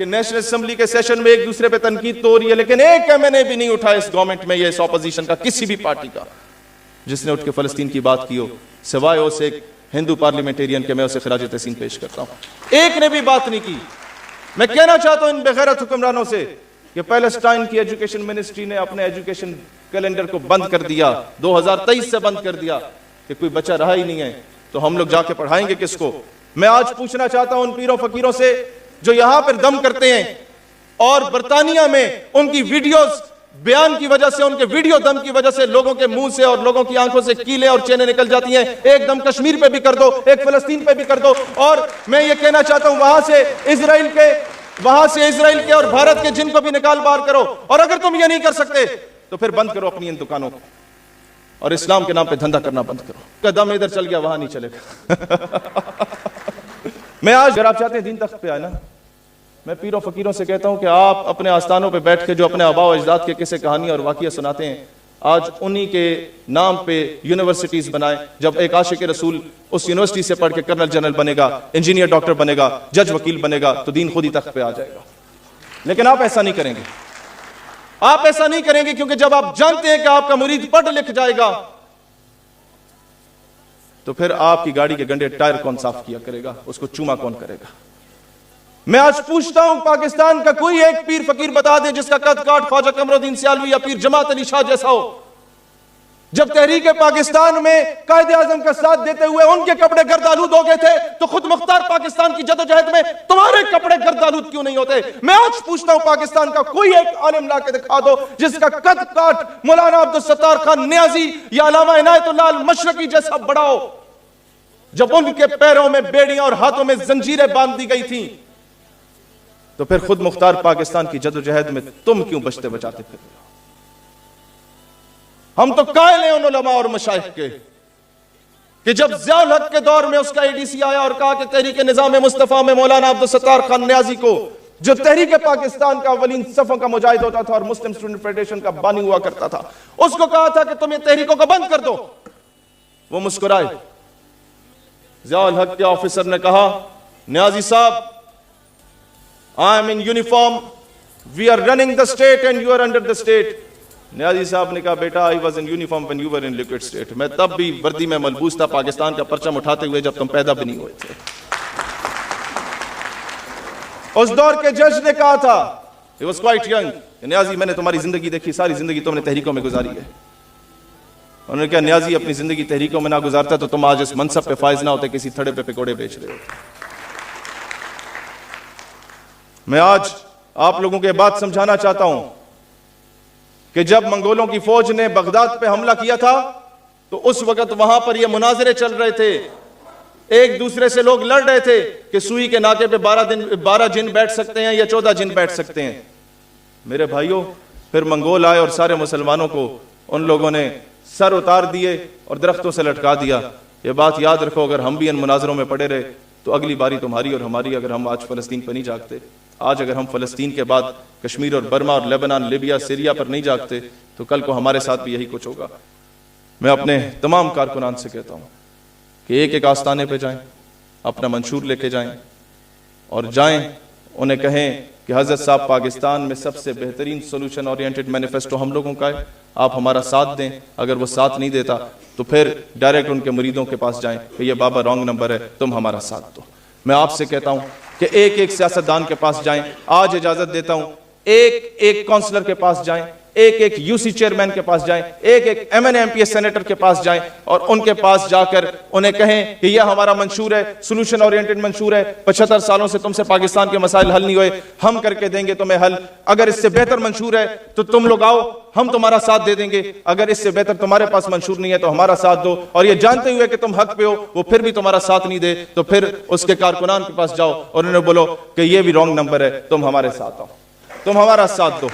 کہ national assembly کے session میں ایک دوسرے پہ تنقید تو ہو رہی ہے، لیکن ایک MNA بھی نہیں اٹھا اس گورنمنٹ میں یا اس اپوزیشن کا کسی بھی پارٹی کا جس نے اٹھ کے فلسطین کی بات کی ہو، سوائے اس ایک ہندو پارلیمنٹیرین کے میں اسے خراج تحسین پیش کرتا ہوں۔ ایک نے بھی بات نہیں کی۔ میں کہنا چاہتا ہوں ان بغیرت حکمرانوں سے کہ پیلسٹائن کی ایجوکیشن منسٹری نے اپنے ایجوکیشن کیلنڈر کو بند کر دیا، 2023 سے بند کر دیا کہ کوئی بچہ رہا ہی نہیں ہے، تو ہم لوگ جا کے پڑھائیں گے کس کو؟ میں آج پوچھنا چاہتا ہوں ان پیروں فقیروں سے جو یہاں پر دم کرتے ہیں اور برطانیہ میں ان کی ویڈیوز بیان کی وجہ سے، ان کے ویڈیو دم کی وجہ سے لوگوں کے منہ سے اور لوگوں کی آنکھوں سے کیلیں اور چینیں نکل جاتی ہیں، ایک دم کشمیر پہ بھی کر دو، ایک فلسطین پہ بھی کر دو۔ اور میں یہ کہنا چاہتا ہوں وہاں سے اسرائیل کے اور بھارت کے جن کو بھی نکال باہر کرو، اور اگر تم یہ نہیں کر سکتے تو پھر بند کرو اپنی ان دکانوں کو اور اسلام کے نام پہ دھندا کرنا بند کرو۔ قدم ادھر چل گیا وہاں نہیں چلے گا۔ میں آج اگر آپ چاہتے ہیں دین تخت پہ آئے نا، میں پیر و فقیروں سے کہتا ہوں کہ آپ اپنے آستانوں پہ بیٹھ کے جو اپنے آباء و اجداد کے قصے کہانی اور واقعہ سناتے ہیں، آج انہی کے نام پہ یونیورسٹیز بنائیں۔ جب ایک عاشق رسول اس یونیورسٹی سے پڑھ کے کرنل جنرل بنے گا، انجینئر ڈاکٹر بنے گا، جج وکیل بنے گا، تو دین خود ہی تخت پہ آ جائے گا۔ لیکن آپ ایسا نہیں کریں گے، آپ ایسا نہیں کریں گے، کیونکہ جب آپ جانتے ہیں کہ آپ کا مرید پڑھ لکھ جائے گا تو پھر آپ کی گاڑی کے گندے ٹائر کون صاف کیا کرے گا، اس کو چوما کون کرے گا؟ میں آج پوچھتا ہوں پاکستان کا کوئی ایک پیر فقیر بتا دیں جس کا قد کاٹ خواجہ قمر الدین سیالوی یا پیر جماعت علی شاہ جیسا ہو۔ جب تحریک پاکستان میں قائد اعظم کا ساتھ دیتے ہوئے ان کے کپڑے گرد آلود ہو گئے تھے، تو خود مختار پاکستان کی جدوجہد میں تمہارے کپڑے گرد آلود کیوں نہیں ہوتے؟ میں آج پوچھتا ہوں پاکستان کا کوئی ایک عالم لا کے دکھا دو جس کا قد کاٹ مولانا عبدالستار خان نیازی یا علامہ عنایت اللہ المشرقی جیسا بڑا ہو۔ جب ان کے پیروں میں بیڑیاں اور ہاتھوں میں زنجیریں باندھ دی گئی تھیں، تو پھر خود مختار پاکستان کی جدوجہد میں تم کیوں بچتے بچاتے پھر؟ ہم تو قائل ہیں ان علماء اور مشائخ کے کہ جب ضیاء الحق کے دور میں اس کا ADC آیا اور کہا کہ تحریک نظام مصطفیٰ میں مولانا عبدالستار خان نیازی کو، جو تحریک پاکستان کا اولین صفوں کا مجاہد ہوتا تھا اور مسلم اسٹوڈنٹ فیڈریشن کا بانی ہوا کرتا تھا، اس کو کہا تھا کہ تم یہ تحریکوں کو بند کر دو، وہ مسکرائے۔ ضیاء الحق کے آفیسر نے کہا، نیازی صاحب، I am in uniform, we are running the state and you are under the state۔ نیازی صاحب نے کہا، بیٹا I was in uniform when you were in liquid state۔ میں تب بھی وردی میں ملبوس تھا پاکستان کا پرچم اٹھاتے ہوئے جب تم پیدا بھی نہیں ہوئے تھے۔ اس دور کے جج نے کہا تھا، he was quite young، نیازی میں نے تمہاری زندگی دیکھی، ساری زندگی تم نے تحریکوں میں گزاری ہے۔ انہوں نے کہا، نیازی اپنی زندگی تحریکوں میں نہ گزارتا تو تم آج اس منصب پہ فائز نہ ہوتے، کسی تھڑے پہ پکوڑے بیچ رہے ہوتے۔ میں آج آپ لوگوں کے بات سمجھانا چاہتا ہوں کہ جب منگولوں کی فوج نے بغداد پہ حملہ کیا تھا تو اس وقت وہاں پر یہ مناظرے چل رہے تھے، ایک دوسرے سے لوگ لڑ رہے تھے کہ سوئی کے ناکے پہ 12 جن بیٹھ سکتے ہیں یا 14 جن بیٹھ سکتے ہیں۔ میرے بھائیوں، پھر منگول آئے اور سارے مسلمانوں کو ان لوگوں نے سر اتار دیے اور درختوں سے لٹکا دیا۔ یہ بات یاد رکھو، اگر ہم بھی ان مناظروں میں پڑے رہے تو اگلی باری تمہاری اور ہماری، اگر ہم آج فلسطین پہ نہیں جاگتے، آج اگر ہم فلسطین کے بعد کشمیر اور برما اور لیبنان، لیبیا، سیریا پر نہیں جاگتے تو کل کو ہمارے ساتھ بھی یہی کچھ ہوگا۔ میں اپنے تمام کارکنان سے کہتا ہوں کہ ایک ایک آستانے پہ جائیں، اپنا منشور لے کے جائیں اور جائیں، انہیں کہیں کہ حضرت صاحب پاکستان میں سب سے بہترین سولوشن اورینٹڈ مینیفیسٹو ہم لوگوں کا ہے، آپ ہمارا ساتھ دیں۔ اگر وہ ساتھ نہیں دیتا تو پھر ڈائریکٹ ان کے مریدوں کے پاس جائیں کہ یہ بابا رانگ نمبر ہے، تم ہمارا ساتھ دو۔ میں آپ سے کہتا ہوں کہ ایک ایک سیاستدان کے پاس جائیں، آج اجازت دیتا ہوں، ایک ایک کونسلر کے پاس جائیں، ایک ایک UC چیئرمین کے پاس جائیں، ایک ایک MNA MP سینیٹر کے پاس جائیں اور ان کے پاس جا کر انہیں کہیں کہ یہ ہمارا منشور ہے، سولوشن اورینٹڈ منشور ہے، 75 سالوں سے تم سے پاکستان کے مسائل حل نہیں ہوئے، ہم کر کے دیں گے تمہیں حل۔ اگر اس سے بہتر منشور ہے تو تم لوگ آؤ، ہم تمہارا ساتھ دے دیں گے۔ اگر اس سے بہتر تمہارے پاس منشور نہیں ہے تو ہمارا ساتھ دو، اور یہ جانتے ہوئے کہ تم حق پہ ہو وہ پھر بھی تمہارا ساتھ نہیں دے تو پھر اس کے کارکنان کے پاس جاؤ اور انہیں بولو کہ یہ بھی رانگ نمبر ہے، تم ہمارے ساتھ آؤ، تم ہمارا ساتھ دو۔